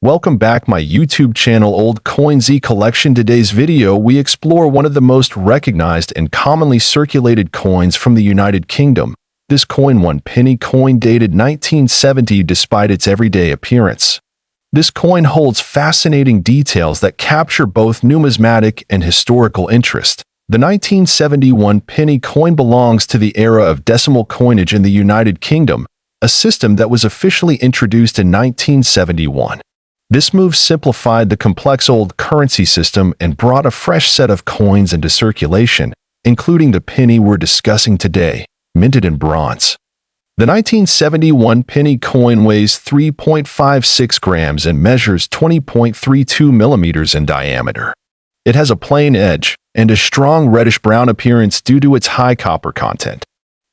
Welcome back my YouTube channel Old Coin Zee Collection. Today's video we explore one of the most recognized and commonly circulated coins from the United Kingdom. This coin, 1 penny coin dated 1970 despite its everyday appearance. This coin holds fascinating details that capture both numismatic and historical interest. The 1971 penny coin belongs to the era of decimal coinage in the United Kingdom, a system that was officially introduced in 1971. This move simplified the complex old currency system and brought a fresh set of coins into circulation, including the penny we're discussing today, minted in bronze. The 1971 penny coin weighs 3.56 grams and measures 20.32 millimeters in diameter. It has a plain edge and a strong reddish-brown appearance due to its high copper content.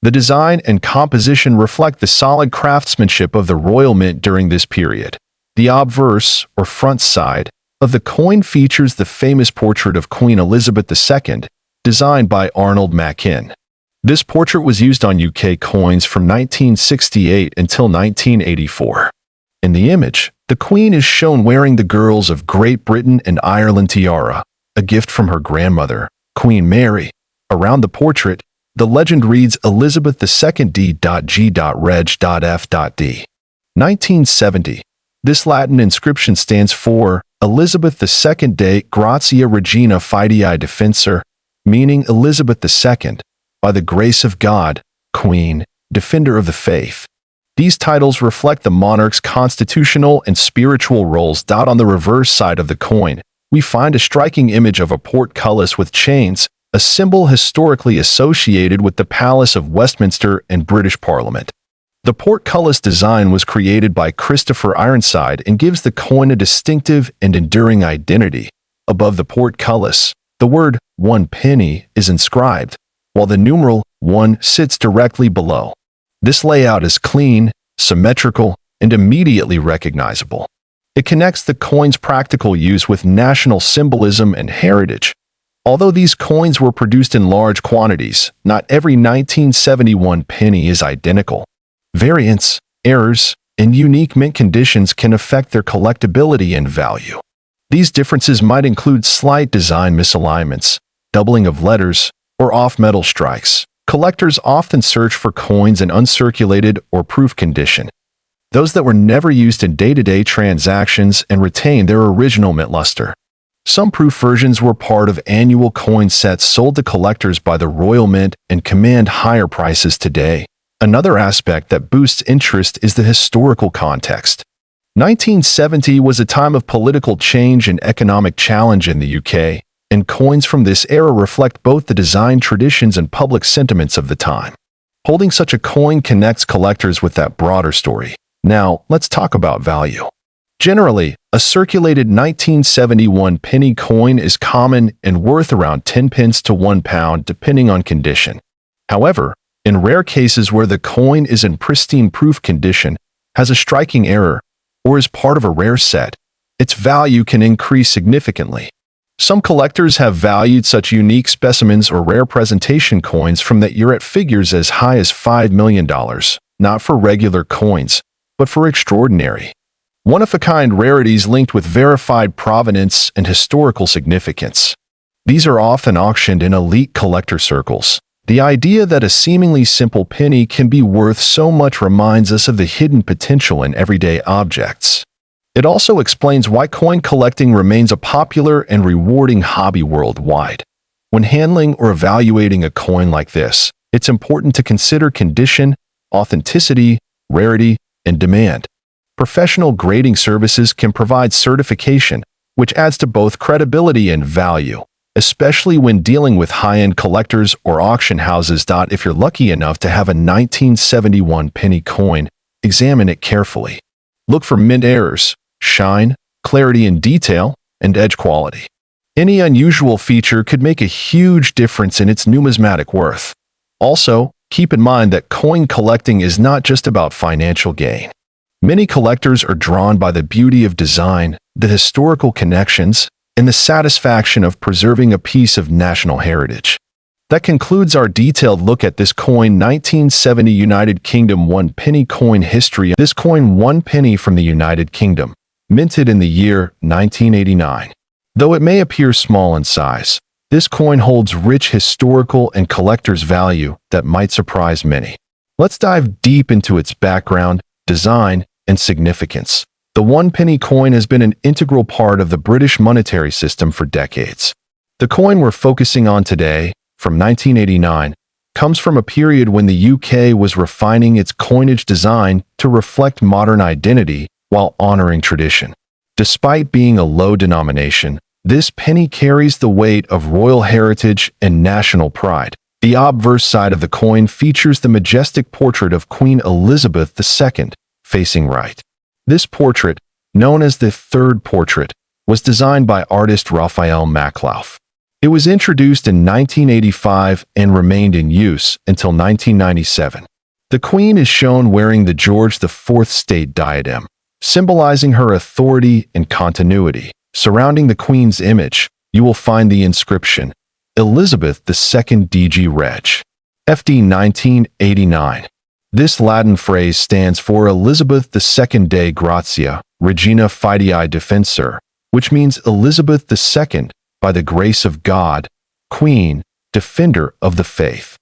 The design and composition reflect the solid craftsmanship of the Royal Mint during this period. The obverse, or front side, of the coin features the famous portrait of Queen Elizabeth II, designed by Arnold Machin. This portrait was used on UK coins from 1968 until 1984. In the image, the Queen is shown wearing the girls of Great Britain and Ireland tiara, a gift from her grandmother, Queen Mary. Around the portrait, the legend reads Elizabeth II D.G.Reg.F.D. 1970. This Latin inscription stands for Elizabeth II de Gratia Regina Fidei Defensor, meaning Elizabeth II, by the grace of God, Queen, Defender of the Faith. These titles reflect the monarch's constitutional and spiritual roles. On the reverse side of the coin, we find a striking image of a portcullis with chains, a symbol historically associated with the Palace of Westminster and British Parliament. The portcullis design was created by Christopher Ironside and gives the coin a distinctive and enduring identity. Above the portcullis, the word 1 penny is inscribed, while the numeral 1 sits directly below. This layout is clean, symmetrical, and immediately recognizable. It connects the coin's practical use with national symbolism and heritage. Although these coins were produced in large quantities, not every 1971 penny is identical. Variants, errors, and unique mint conditions can affect their collectability and value. These differences might include slight design misalignments, doubling of letters, or off-metal strikes. Collectors often search for coins in uncirculated or proof condition, those that were never used in day-to-day transactions and retain their original mint luster. Some proof versions were part of annual coin sets sold to collectors by the Royal Mint and command higher prices today. Another aspect that boosts interest is the historical context. 1970 was a time of political change and economic challenge in the UK, and coins from this era reflect both the design traditions and public sentiments of the time. Holding such a coin connects collectors with that broader story. Now, let's talk about value. Generally, a circulated 1971 penny coin is common and worth around 10 pence to £1 depending on condition. However, in rare cases where the coin is in pristine proof condition, has a striking error, or is part of a rare set, its value can increase significantly. Some collectors have valued such unique specimens or rare presentation coins from that year at figures as high as $5 million, not for regular coins, but for extraordinary, one-of-a-kind rarities linked with verified provenance and historical significance. These are often auctioned in elite collector circles. The idea that a seemingly simple penny can be worth so much reminds us of the hidden potential in everyday objects. It also explains why coin collecting remains a popular and rewarding hobby worldwide. When handling or evaluating a coin like this, it's important to consider condition, authenticity, rarity, and demand. Professional grading services can provide certification, which adds to both credibility and value, especially when dealing with high-end collectors or auction houses. If you're lucky enough to have a 1971 penny coin, examine it carefully. Look for mint errors, shine, clarity in detail, and edge quality. Any unusual feature could make a huge difference in its numismatic worth. Also, keep in mind that coin collecting is not just about financial gain. Many collectors are drawn by the beauty of design, the historical connections, and the satisfaction of preserving a piece of national heritage. That concludes our detailed look at this coin 1970 United Kingdom 1 penny coin history. This coin 1 penny from the United Kingdom minted in the year 1989. Though it may appear small in size, this coin holds rich historical and collector's value that might surprise many. Let's dive deep into its background, design, and significance. The 1 penny coin has been an integral part of the British monetary system for decades. The coin we're focusing on today, from 1989, comes from a period when the UK was refining its coinage design to reflect modern identity while honoring tradition. Despite being a low denomination, this penny carries the weight of royal heritage and national pride. The obverse side of the coin features the majestic portrait of Queen Elizabeth II, facing right. This portrait, known as the third portrait, was designed by artist Raphael Maklauf. It was introduced in 1985 and remained in use until 1997. The Queen is shown wearing the George IV state diadem, symbolizing her authority and continuity. Surrounding the Queen's image, you will find the inscription, Elizabeth II DG Reg. FD 1989. This Latin phrase stands for Elizabeth II de Grazia, Regina Fidei Defensor, which means Elizabeth II, by the grace of God, Queen, Defender of the Faith.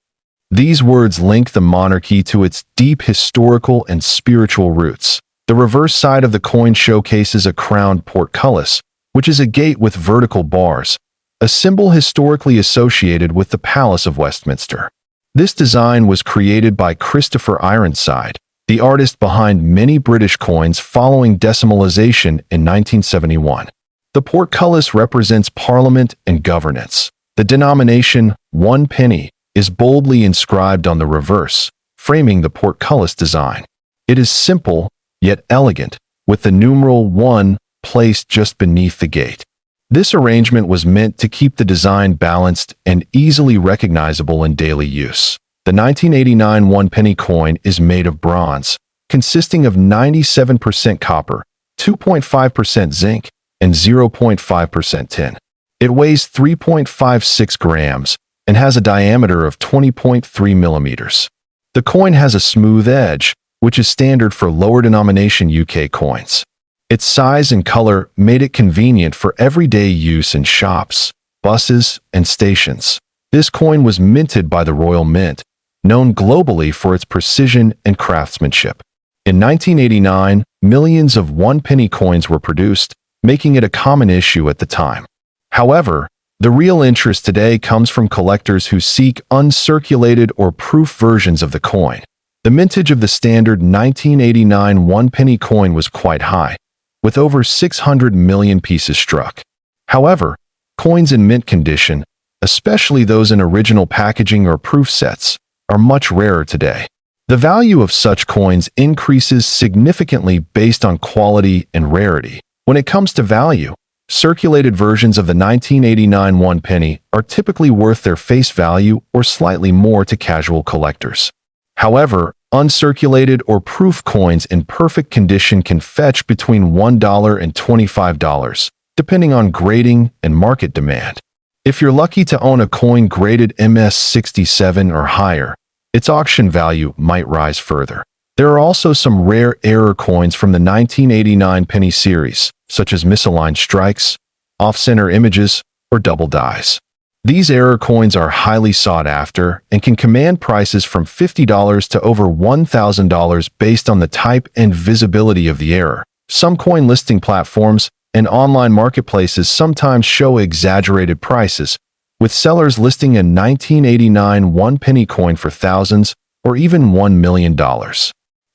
These words link the monarchy to its deep historical and spiritual roots. The reverse side of the coin showcases a crowned portcullis, which is a gate with vertical bars, a symbol historically associated with the Palace of Westminster. This design was created by Christopher Ironside, the artist behind many British coins following decimalization in 1971. The portcullis represents Parliament and governance. The denomination 1 penny is boldly inscribed on the reverse, framing the portcullis design. It is simple, yet elegant, with the numeral 1 placed just beneath the gate. This arrangement was meant to keep the design balanced and easily recognizable in daily use. The 1989 1 penny coin is made of bronze, consisting of 97% copper, 2.5% zinc, and 0.5% tin. It weighs 3.56 grams and has a diameter of 20.3 millimeters. The coin has a smooth edge, which is standard for lower denomination UK coins. Its size and color made it convenient for everyday use in shops, buses, and stations. This coin was minted by the Royal Mint, known globally for its precision and craftsmanship. In 1989, millions of 1 penny coins were produced, making it a common issue at the time. However, the real interest today comes from collectors who seek uncirculated or proof versions of the coin. The mintage of the standard 1989 1 penny coin was quite high, with over 600 million pieces struck. However, coins in mint condition, especially those in original packaging or proof sets, are much rarer today. The value of such coins increases significantly based on quality and rarity. When it comes to value, circulated versions of the 1989 1 penny are typically worth their face value or slightly more to casual collectors. However, uncirculated or proof coins in perfect condition can fetch between $1 and $25, depending on grading and market demand. If you're lucky to own a coin graded MS67 or higher, its auction value might rise further. There are also some rare error coins from the 1989 penny series, such as misaligned strikes, off-center images, or double dies. These error coins are highly sought after and can command prices from $50 to over $1,000 based on the type and visibility of the error. Some coin listing platforms and online marketplaces sometimes show exaggerated prices, with sellers listing a 1989 1 penny coin for thousands or even $1 million.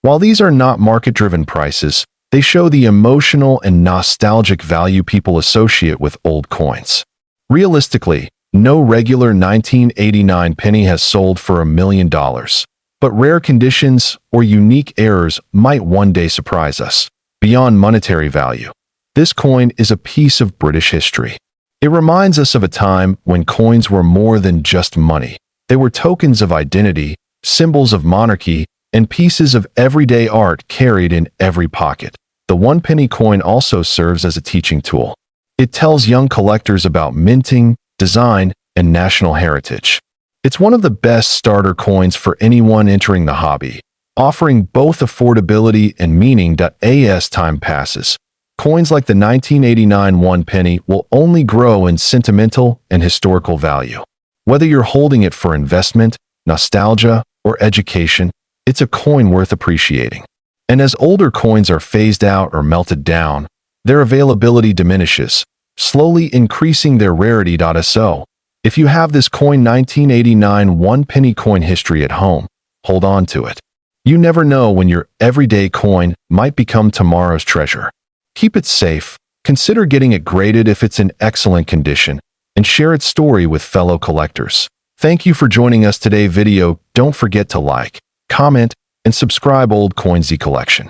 While these are not market-driven prices, they show the emotional and nostalgic value people associate with old coins. Realistically, no regular 1989 penny has sold for $1 million, but rare conditions or unique errors might one day surprise us. Beyond monetary value, this coin is a piece of British history. It reminds us of a time when coins were more than just money. They were tokens of identity, symbols of monarchy, and pieces of everyday art carried in every pocket. The 1 penny coin also serves as a teaching tool. It tells young collectors about minting, design, and national heritage. It's one of the best starter coins for anyone entering the hobby, offering both affordability and meaning as time passes. Coins like the 1989 one penny will only grow in sentimental and historical value. Whether you're holding it for investment, nostalgia, or education, it's a coin worth appreciating. And as older coins are phased out or melted down, their availability diminishes, slowly increasing their rarity. So, if you have this coin 1989 one penny coin history at home, hold on to it. You never know when your everyday coin might become tomorrow's treasure. Keep it safe, consider getting it graded if it's in excellent condition, and share its story with fellow collectors. Thank you for joining us today video. Don't forget to like, comment, and subscribe Old Coin ZEE Collection.